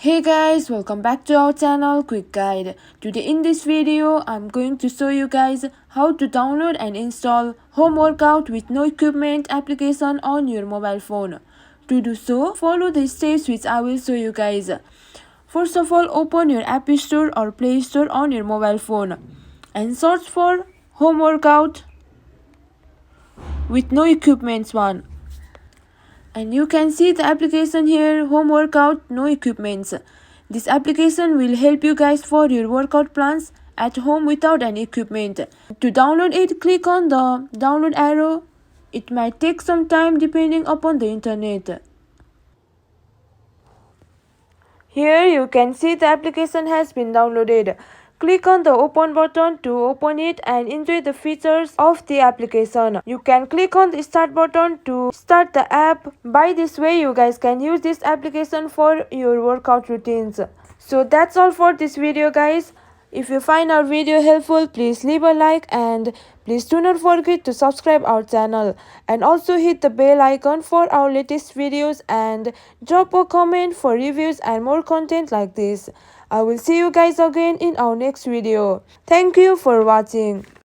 Hey guys, welcome back to our channel Quick Guide. Today in this video, I'm going to show you guys how to download and install Home Workout with no equipment application on your mobile phone. To do so, follow the steps which I will show you guys. First of all, open your App Store or Play Store on your mobile phone and search for Home Workout with no equipment one. And you can see the application here, Home Workout No Equipments. This application will help you guys for your workout plans at home without any equipment. To download it, click on the download arrow. It might take some time depending upon the internet. Here you can see the application has been downloaded. Click on the open button to open it and enjoy the features of the application. You can click on the start button to start the app. By this way you guys can use this application for your workout routines. So that's all for this video guys. If you find our video helpful, please leave a like and please do not forget to subscribe our channel and also hit the bell icon for our latest videos and drop a comment for reviews and more content like this. I will see you guys again in our next video. Thank you for watching.